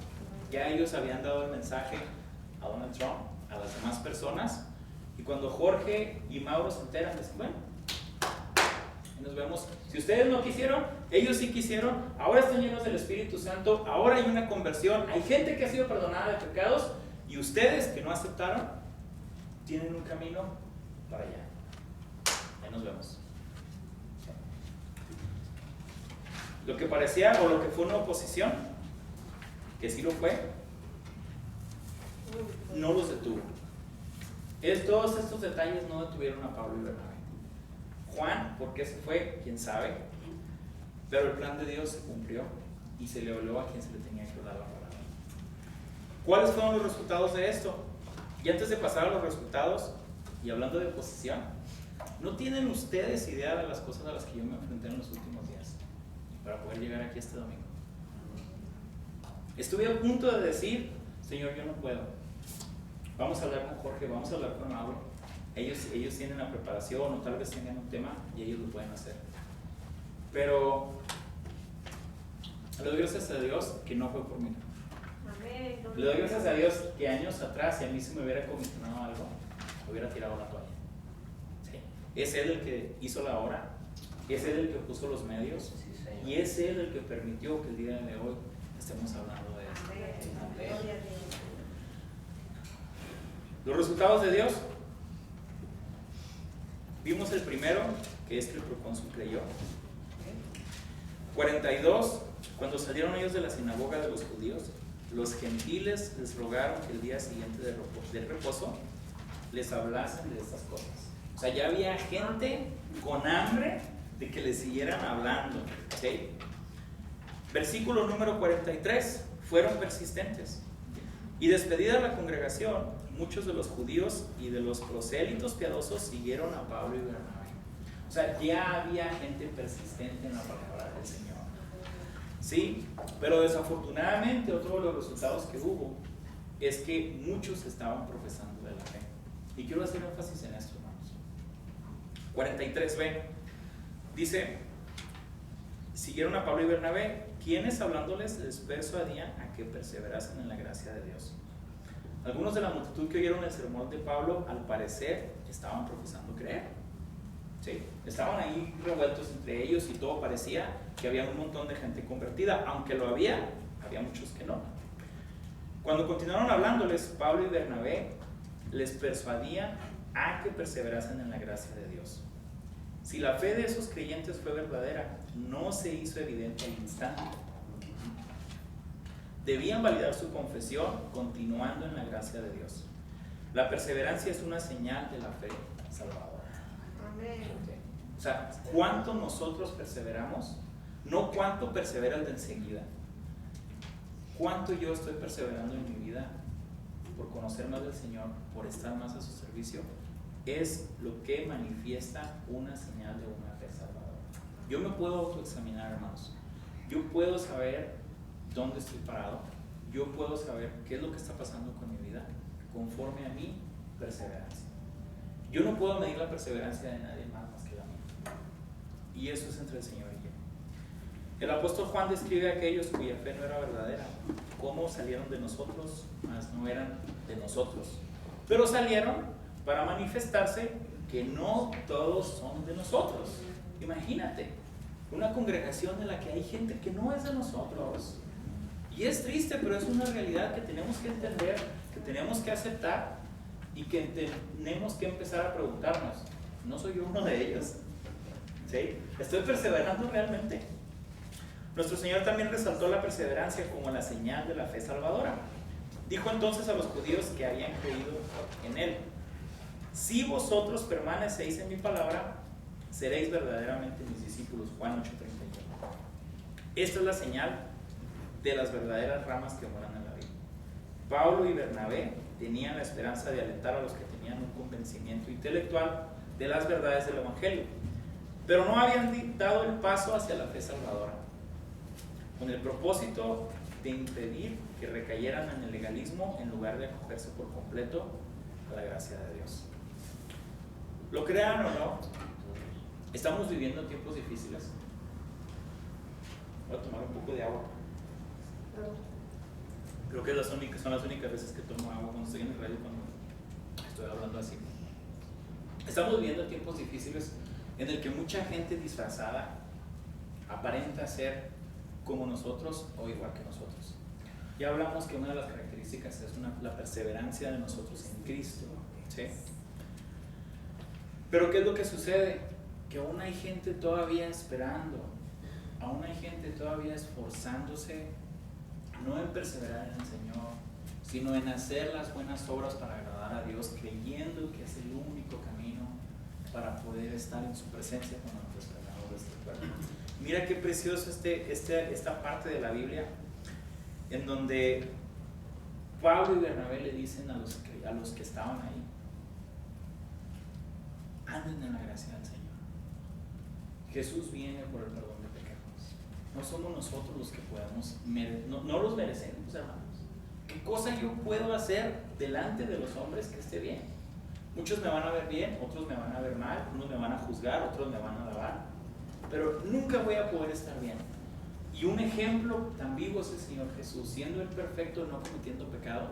Speaker 1: Ya ellos habían dado el mensaje a Donald Trump, a las demás personas, Y cuando Jorge y Mauro se enteran, dicen, bueno, nos vemos. Si ustedes no quisieron, ellos sí quisieron. Ahora están llenos del Espíritu Santo. Ahora hay una conversión. Hay gente que ha sido perdonada de pecados. Y ustedes que no aceptaron, tienen un camino para allá. Ahí nos vemos. Lo que parecía o lo que fue una oposición, que sí lo fue, no los detuvo. Todos estos detalles no detuvieron a Pablo y Bernabé. Juan, ¿por qué se fue? ¿Quién sabe? Pero el plan de Dios se cumplió y se le habló a quien se le tenía que dar la palabra. ¿Cuáles fueron los resultados de esto? Y antes de pasar a los resultados, y hablando de oposición, ¿no tienen ustedes idea de las cosas a las que yo me enfrenté en los últimos días para poder llegar aquí este domingo? Estuve a punto de decir, Señor, yo no puedo. Vamos a hablar con Jorge, vamos a hablar con Mauro. Ellos tienen la preparación o tal vez tengan un tema y ellos lo pueden hacer. Pero le doy gracias a Dios que no fue por mí. Le doy gracias a Dios que años atrás, si a mí se me hubiera comisionado algo, hubiera tirado la toalla. ¿Sí? Es Él el que hizo la obra, es Él el que puso los medios, y es Él el que permitió que el día de hoy estemos hablando de esto. Amén. Los resultados de Dios. Vimos el primero, que es que el procónsul creyó. 42, cuando salieron ellos de la sinagoga de los judíos, los gentiles les rogaron que el día siguiente del reposo les hablasen de estas cosas. O sea, ya había gente con hambre de que les siguieran hablando. ¿Okay? Versículo número 43, fueron persistentes. Y despedida la congregación, muchos de los judíos y de los prosélitos piadosos siguieron a Pablo y Bernabé. O sea, ya había gente persistente en la palabra del Señor. Sí, pero desafortunadamente otro de los resultados que hubo es que muchos estaban profesando de la fe. Y quiero hacer énfasis en esto, hermanos. 43b dice, siguieron a Pablo y Bernabé, quienes hablándoles les persuadían a que perseverasen en la gracia de Dios. Algunos de la multitud que oyeron el sermón de Pablo, al parecer, estaban profesando creer. ¿Sí? Estaban ahí revueltos entre ellos y todo parecía que había un montón de gente convertida. Aunque lo había muchos que no. Cuando continuaron hablándoles, Pablo y Bernabé les persuadían a que perseverasen en la gracia de Dios. Si la fe de esos creyentes fue verdadera, no se hizo evidente al instante. Debían validar su confesión continuando en la gracia de Dios. La perseverancia es una señal de la fe salvadora. Amén. O sea, ¿cuánto nosotros perseveramos? No cuánto persevera el de enseguida. ¿Cuánto yo estoy perseverando en mi vida por conocer más del Señor, por estar más a su servicio? Es lo que manifiesta una señal de una fe salvadora. Yo me puedo autoexaminar, hermanos. Yo puedo saber dónde estoy parado. Yo puedo saber qué es lo que está pasando con mi vida conforme a mi perseverancia. Yo no puedo medir la perseverancia de nadie más que la mía. Y eso es entre el Señor y yo. El apóstol Juan describe a aquellos cuya fe no era verdadera, cómo salieron de nosotros, mas no eran de nosotros. Pero salieron para manifestarse que no todos son de nosotros. Imagínate, una congregación en la que hay gente que no es de nosotros. Y es triste, pero es una realidad que tenemos que entender, que tenemos que aceptar y que tenemos que empezar a preguntarnos, ¿no soy yo uno de ellos? ¿Sí? ¿Estoy perseverando realmente? Nuestro Señor también resaltó la perseverancia como la señal de la fe salvadora. Dijo entonces a los judíos que habían creído en Él, si vosotros permanecéis en mi palabra, seréis verdaderamente mis discípulos. Juan 8:31. Esta es la señal de las verdaderas ramas que moran en la vida. Pablo y Bernabé tenían la esperanza de alentar a los que tenían un convencimiento intelectual de las verdades del Evangelio, pero no habían dado el paso hacia la fe salvadora, con el propósito de impedir que recayeran en el legalismo en lugar de acogerse por completo a la gracia de Dios. Lo crean o no, estamos viviendo tiempos difíciles. Voy a tomar un poco de agua. Creo que son las únicas veces que tomo agua cuando estoy en el radio, cuando estoy hablando así. Estamos viviendo tiempos difíciles en el que mucha gente disfrazada aparenta ser como nosotros o igual que nosotros. Ya hablamos que una de las características es la perseverancia de nosotros en Cristo, ¿sí? Pero ¿qué es lo que sucede? Que aún hay gente todavía esperando, aún hay gente todavía esforzándose, no en perseverar en el Señor, sino en hacer las buenas obras para agradar a Dios, creyendo que es el único camino para poder estar en su presencia cuando nos despegamos de este cuerpo. Mira qué precioso esta parte de la Biblia, en donde Pablo y Bernabé le dicen a los que estaban ahí: anden en la gracia del Señor. Jesús viene por el perdón de pecados. No somos nosotros los que podemos, no los merecemos, hermanos. ¿Qué cosa yo puedo hacer delante de los hombres que esté bien? Muchos me van a ver bien, otros me van a ver mal, unos me van a juzgar, otros me van a alabar, pero nunca voy a poder estar bien. Y un ejemplo tan vivo es el Señor Jesús, siendo el perfecto, no cometiendo pecado,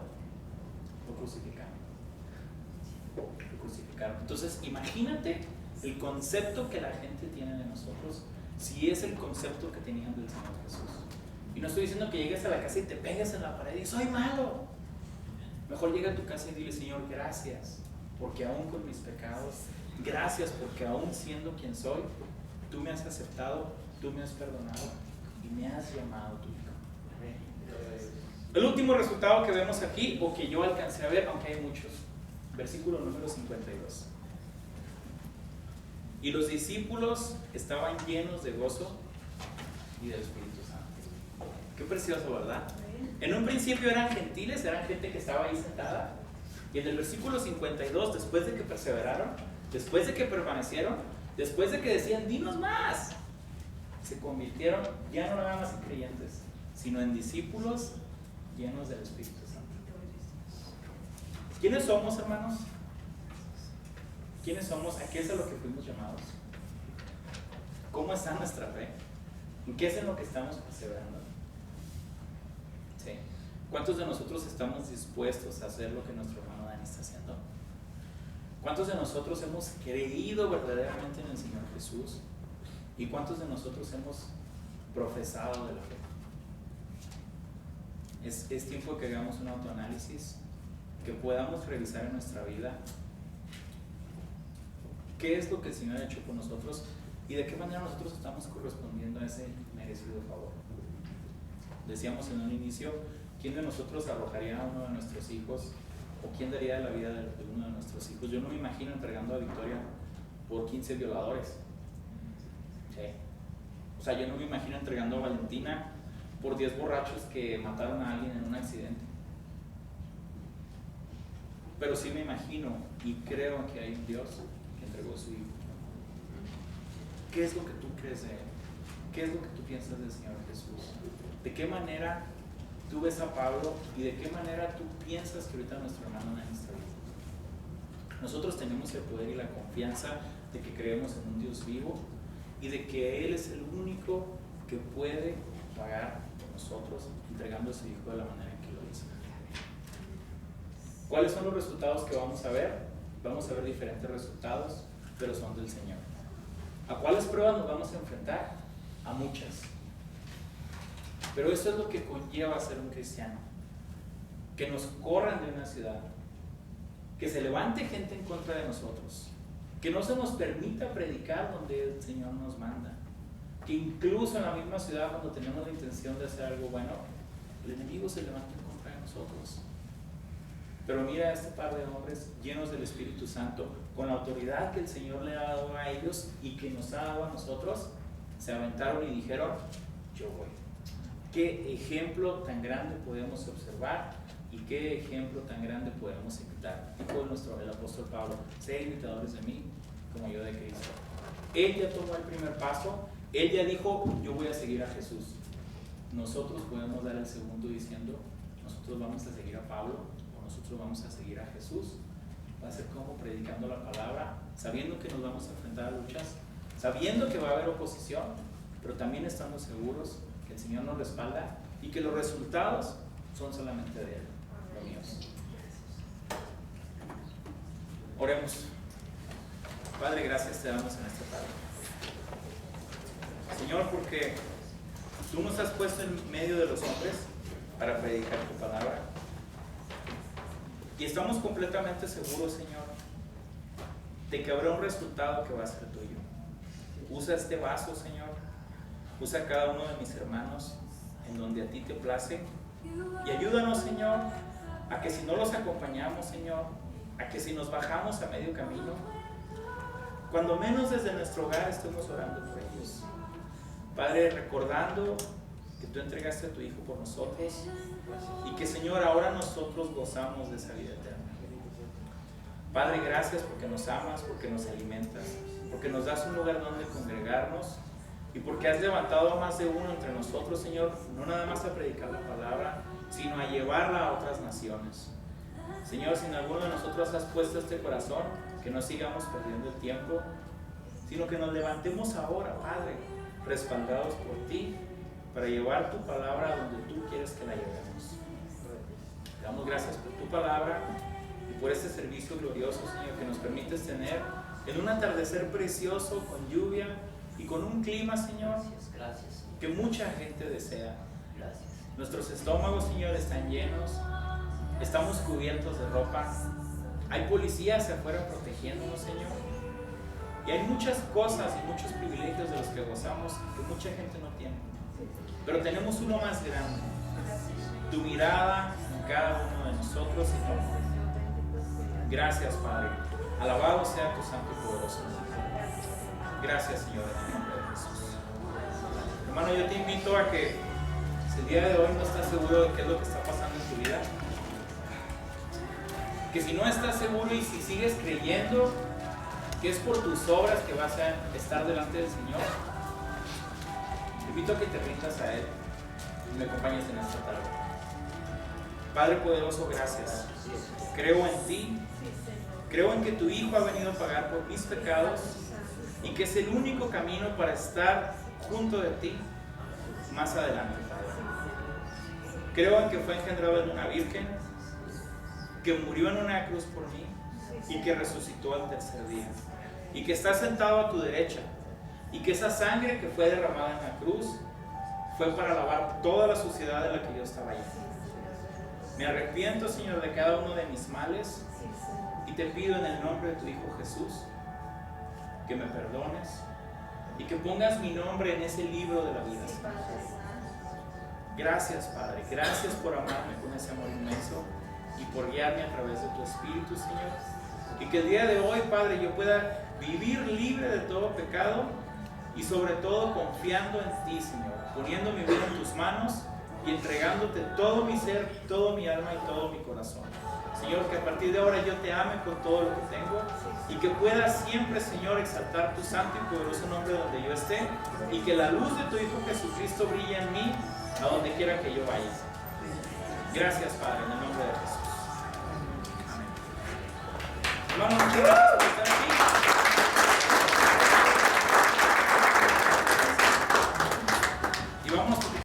Speaker 1: lo crucificaron. Entonces imagínate el concepto que la gente tiene de nosotros, si es el concepto que tenían del Señor Jesús. Y no estoy diciendo que llegues a la casa y te pegues en la pared y soy malo. Mejor llega a tu casa y dile: Señor, gracias porque aún con mis pecados, gracias porque aún siendo quien soy, tú me has aceptado, tú me has perdonado y me has llamado tu hijo. El último resultado que vemos aquí, o que yo alcancé a ver, aunque hay muchos, versículo número 52. Y los discípulos estaban llenos de gozo y del Espíritu Santo. Qué precioso, ¿verdad? En un principio eran gentiles, eran gente que estaba ahí sentada. Y en el versículo 52, después de que perseveraron, después de que permanecieron, después de que decían: dinos más, se convirtieron ya no nada más en creyentes, sino en discípulos llenos del Espíritu Santo. ¿Quiénes somos, hermanos? ¿Quiénes somos? ¿A qué es a lo que fuimos llamados? ¿Cómo está nuestra fe? ¿En qué es en lo que estamos perseverando? ¿Sí? ¿Cuántos de nosotros estamos dispuestos a hacer lo que nuestro hermano Dani está haciendo? ¿Cuántos de nosotros hemos creído verdaderamente en el Señor Jesús? ¿Y cuántos de nosotros hemos profesado de la fe? Es tiempo que hagamos un autoanálisis, que podamos revisar en nuestra vida qué es lo que el Señor ha hecho por nosotros y de qué manera nosotros estamos correspondiendo a ese merecido favor. Decíamos en un inicio: ¿quién de nosotros arrojaría a uno de nuestros hijos? ¿O quién daría la vida de uno de nuestros hijos? Yo no me imagino entregando a Victoria por 15 violadores. ¿Sí? O sea, yo no me imagino entregando a Valentina por 10 borrachos que mataron a alguien en un accidente. Pero sí me imagino y creo que hay un Dios que entregó a su hijo. ¿Qué es lo que tú crees de él? ¿Qué es lo que tú piensas del Señor Jesús? ¿De qué manera tú ves a Pablo y de qué manera tú piensas que ahorita nuestro hermano en esta vida? Nosotros tenemos el poder y la confianza de que creemos en un Dios vivo y de que Él es el único que puede pagar por nosotros, entregando a su hijo de la manera en que lo hizo. ¿Cuáles son los resultados que vamos a ver? Vamos a ver diferentes resultados, pero son del Señor. ¿A cuáles pruebas nos vamos a enfrentar? A muchas. Pero eso es lo que conlleva ser un cristiano. Que nos corran de una ciudad, que se levante gente en contra de nosotros, que no se nos permita predicar donde el Señor nos manda, que incluso en la misma ciudad, cuando tenemos la intención de hacer algo bueno, el enemigo se levanta en contra de nosotros. Pero mira a este par de hombres llenos del Espíritu Santo, con la autoridad que el Señor le ha dado a ellos y que nos ha dado a nosotros, se aventaron y dijeron: yo voy. Qué ejemplo tan grande podemos observar y qué ejemplo tan grande podemos imitar. Dijo el apóstol Pablo: sed imitadores de mí como yo de Cristo. Él ya tomó el primer paso, él ya dijo: yo voy a seguir a Jesús. Nosotros podemos dar el segundo diciendo: nosotros vamos a seguir a Pablo, o nosotros vamos a seguir a Jesús. Va a ser como predicando la palabra, sabiendo que nos vamos a enfrentar a luchas, sabiendo que va a haber oposición, pero también estando seguros que el Señor nos respalda y que los resultados son solamente de Él, no míos. Oremos. Padre, gracias te damos en esta tarde. Señor, porque tú nos has puesto en medio de los hombres para predicar tu palabra. Y estamos completamente seguros, Señor, de que habrá un resultado que va a ser tuyo. Usa este vaso, Señor. Usa a cada uno de mis hermanos en donde a ti te place. Y ayúdanos, Señor, a que si no los acompañamos, Señor, a que si nos bajamos a medio camino, cuando menos desde nuestro hogar estemos orando por ellos. Padre, recordando que tú entregaste a tu Hijo por nosotros y que, Señor, ahora nosotros gozamos de esa vida eterna. Padre, gracias porque nos amas, porque nos alimentas, porque nos das un lugar donde congregarnos y porque has levantado a más de uno entre nosotros, Señor, no nada más a predicar la palabra, sino a llevarla a otras naciones. Señor, si en alguno de nosotros has puesto este corazón, que no sigamos perdiendo el tiempo, sino que nos levantemos ahora, Padre, respaldados por ti, para llevar tu palabra donde tú quieres que la llevemos. Te damos gracias por tu palabra y por este servicio glorioso, Señor, que nos permites tener en un atardecer precioso, con lluvia y con un clima, Señor, que mucha gente desea. Nuestros estómagos, Señor, están llenos, estamos cubiertos de ropa, hay policías afuera protegiéndonos, Señor, y hay muchas cosas y muchos privilegios de los que gozamos que mucha gente no tiene, pero tenemos uno más grande: tu mirada en cada uno de nosotros y tu amor. Gracias, Padre, alabado sea tu santo y poderoso nombre. Gracias, Señor, en el nombre de Jesús. Hermano, yo te invito a que si el día de hoy no estás seguro de qué es lo que está pasando en tu vida, que si no estás seguro y si sigues creyendo que es por tus obras que vas a estar delante del Señor, te invito a que te rindas a Él y me acompañes en esta tarde. Padre poderoso, gracias. Creo en ti, creo en que tu Hijo ha venido a pagar por mis pecados y que es el único camino para estar junto de ti más adelante, Padre. Creo en que fue engendrado en una virgen, que murió en una cruz por mí y que resucitó al tercer día y que está sentado a tu derecha y que esa sangre que fue derramada en la cruz fue para lavar toda la suciedad de la que yo estaba allí. Me arrepiento, Señor, de cada uno de mis males y te pido en el nombre de tu Hijo Jesús que me perdones y que pongas mi nombre en ese libro de la vida. Gracias, Padre, gracias por amarme con ese amor inmenso y por guiarme a través de tu Espíritu, Señor, y que el día de hoy, Padre, yo pueda vivir libre de todo pecado y sobre todo confiando en ti, Señor, poniendo mi vida en tus manos y entregándote todo mi ser, todo mi alma y todo mi corazón. Señor, que a partir de ahora yo te ame con todo lo que tengo y que pueda siempre, Señor, exaltar tu santo y poderoso nombre donde yo esté y que la luz de tu Hijo Jesucristo brille en mí a donde quiera que yo vaya. Gracias, Padre, en el nombre de Jesús. Amén. Hermanos, muchas gracias.